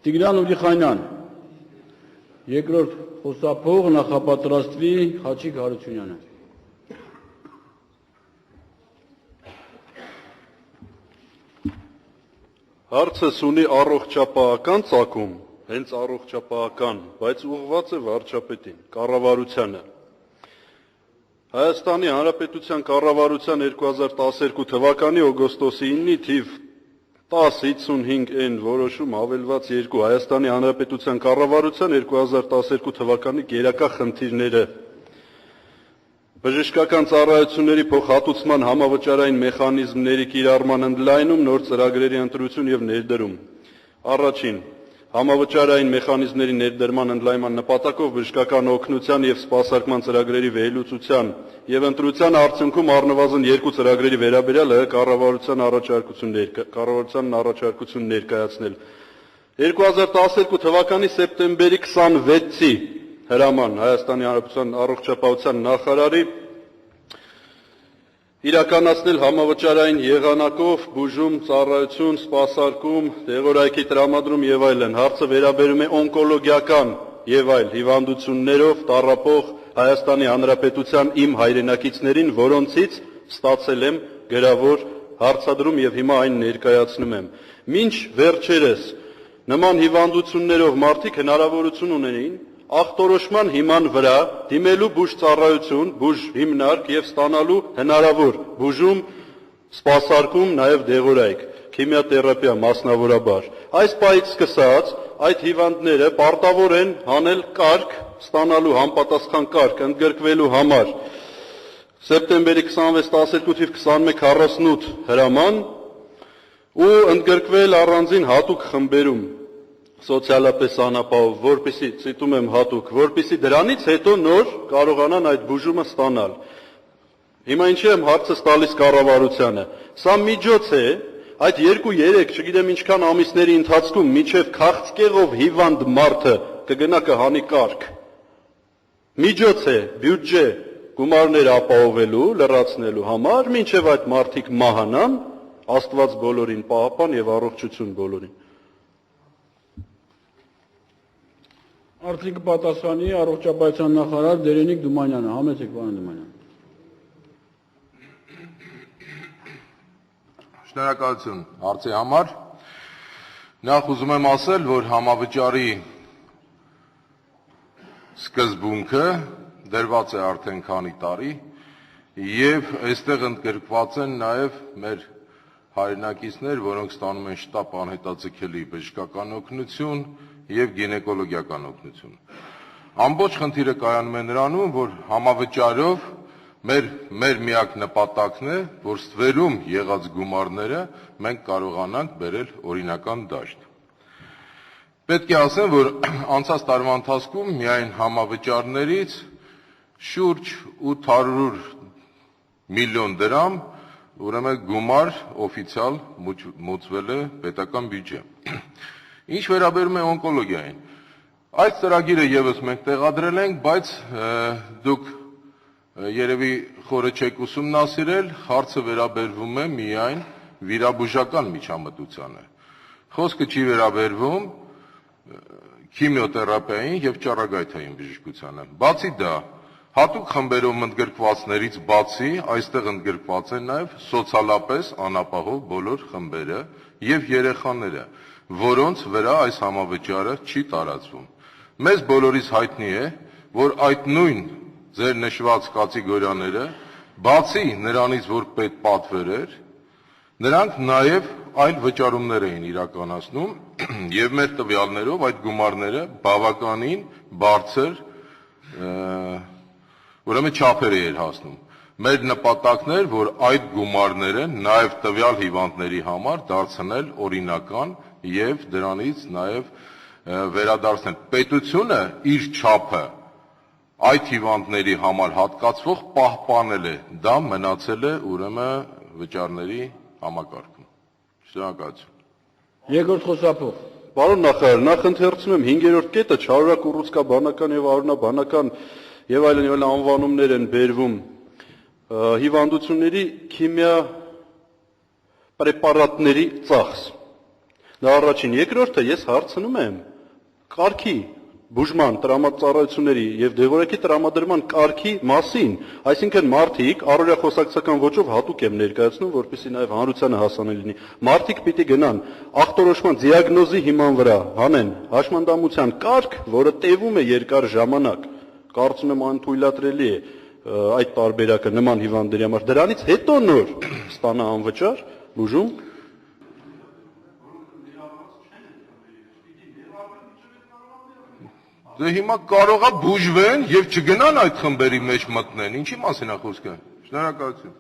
Տիգրան Ուրիխանյան, երկրորդ խոսափող նախապատրաստվի Խաչիկ Հարությունյանը։ Հարցս ունի առողջապահական ծագում, հենց առողջապահական, բայց ուղղված է վարչապետին, կառավարությանը։ Հայաստանի Հանրապետության կառավարության 2012 թվականի օգոստոսի 9-ի թիվ 1055N որոշում հավելված 2 Հայաստանի Հանրապետության կառավարության 2012 թվականի գերակա խնդիրները բժշկական ծառայությունների փոխհատուցման համավճարային մեխանիզմների կիրառման ընդլայնում, նոր ծրագրերի ընտրություն եւ ներդրում։ Առաջին, համավճարային մեխանիզմների ներդրման ընդլայնման նպատակով բժշկական օգնության եւ սպասարկման ծրագրերի վերլուծության եւ ընտրության արդյունքում առնվազն 2 ծրագրերի վերաբերյալ կառավարության առաջարկություն ներկայացնել։ 2012 թվականի սեպտեմբերի 26-ի հրաման Հայաստանի Հանրապետության առողջապահության նախարարի իրականացնել համավճարային եղանակով բուժում, ծառայություն, սպասարկում, դեղորայքի տրամադրում եւ այլն։ Հարցը վերաբերում է օնկոլոգիական եւ այլ հիվանդություններով տառապող Հայաստանի Հանրապետության իմ հայրենակիցներին, որոնցից ստացել եմ գրավոր հարցադրում եւ հիմա այն ներկայացնում եմ։ Մինչ վերջերս նման հիվանդություններով մարդիկ հնարավորություն ունեին ախտորոշման հիման վրա դիմելու բուժծառայություն, բուժ հիմնարկ եւ ստանալու հնարավոր բուժում, սպասարկում, նաեւ դեղորայք, քիմիոթերապիա մասնավորաբար։ Այս պահից սկսած այդ հիվանդները պարտավոր են հանել կարգ, ստանալու համապատասխան կարգ ընդգրկվելու համար սեպտեմբերի 26-12 թիվ 2148 հրաման ու ընդգրկվել առանձին հատուկ խմբերում սոցիալապես անապահով, որպեսզի ցիտում եմ հատուկ, որպեսզի դրանից հետո նոր կարողանան այդ բուժումը ստանալ։ Հիմա ինչի եմ հարցս տալիս կառավարությանը։ Սա միջոց է այդ 2-3, չգիտեմ ինչքան ամիսների ընթացքում միջև քաղցկեղով հիվանդ մարդը կգնա կհանի կարգ։ Միջոց է բյուջե գումարներ ապահովելու, լրացնելու համար, մինչև այդ մարդիկ մահանան, Աստված բոլորին պահապան եւ առողջություն բոլորին։ Արդյունքը պատասխանի առողջապահության նախարար Դերենիկ Դումանյանը, համեցեք պարոն Դումանյան։ Շնորհակալություն հարցի համար։ Նախ ուզում եմ ասել, որ համավճարի սկզբունքը դրված է արդեն քանի տարի եւ այստեղ ընդգրկված են նաեւ մեր հայրենակիցներ, որոնք ստանում են շտապ անհետաձգելի բժշկական օգնություն եւ գինեկոլոգիական օգնություն։ Ամբողջ խնդիրը կայանում է նրանում, որ համավճարով մեր միակ նպատակն է, որ ստվերում եղած գումարները մենք կարողանանք բերել օրինական դաշտ։ Պետք է ասեմ, որ անցած տարվա ընթացքում միայն համավճարներից շուրջ 800 միլիոն դրամ ուրեմն գումար օֆիցիալ մուծվել է պետական բյուջե։ Ինչ վերաբերում է օնկոլոգիային, այս ծրագիրը եւս մենք տեղադրել ենք, բայց դուք երևի խորը չեք ուսումնասիրել, հարցը վերաբերվում է միայն վիրաբուժական միջամտությանը։ Խոսքը չի վերաբերվում քիմիոթերապիային եւ ճառագայթային բժշկությանը։ Բացի դա, հատուկ խմբերով ընդգրկվածներից բացի այստեղ ընդգրկված են նաեւ սոցիալապես անապահով բոլոր խմբերը եւ երեխաները, որոնց վրա այս համավճարը չի տարածվում։ Մեզ բոլորիս հայտնի է, որ այդ նույն ձեր նշված կատեգորիաները, բացի նրանից, որ պետ պատվեր էր, նրանք նաեւ այլ վճարումներ էին իրականացնում եւ մեր տվյալներով այդ գումարները բավականին բարձր ուրեմն չափերի էր հասնում։ Մեր նպատակն էր, որ այդ գումարները նաեւ տվյալ հիվանդների համար դարձնել օրինական եւ դրանից նաեւ վերադարձնել։ Պետությունը իր չափը այդ հիվանդների համար հատկացվող պահպանել է, դա մնացել է ուրեմն վճարների համակարգում։ Շնորհակալություն։ Երկրորդ խոսափող։ Պարոն նախարար, նախ ընթերցնում եմ 5-րդ կետը չարորակ-ուռուցկաբանական եւ արյունաբանական եւ այլն անվանումներ են բերվում հիվանդությունների քիմիա պրեպարատների ծախս։ Դա առաջին, երկրորդը ես հարցնում եմ կարգի բուժման տրամածառայությունների եւ դեղորայքի տրամադրման կարգի մասին, այսինքն մարդիկ առօրյա խոսակցական ոճով հատուկ եմ ներկայացնում, որպեսզի նաեւ հանրությանը հասանելի լինի։ Մարդիկ պիտի գնան ախտորոշման դիագնոզի հիման վրա, հանեն հաշմանդամության կարգ, որը տևում է երկար ժամանակ։ Կարծում եմ անթույլատրելի է այդ տարբերակը նման հիվանդների համար։ Դրանից հետո նոր ստանա անվճար բուժում։ Դե հիմա կարողա բուժվեն եւ չգնան այդ խմբերի մեջ մտնեն։ Ինչի մասին է խոսքը։ Շնորհակալություն։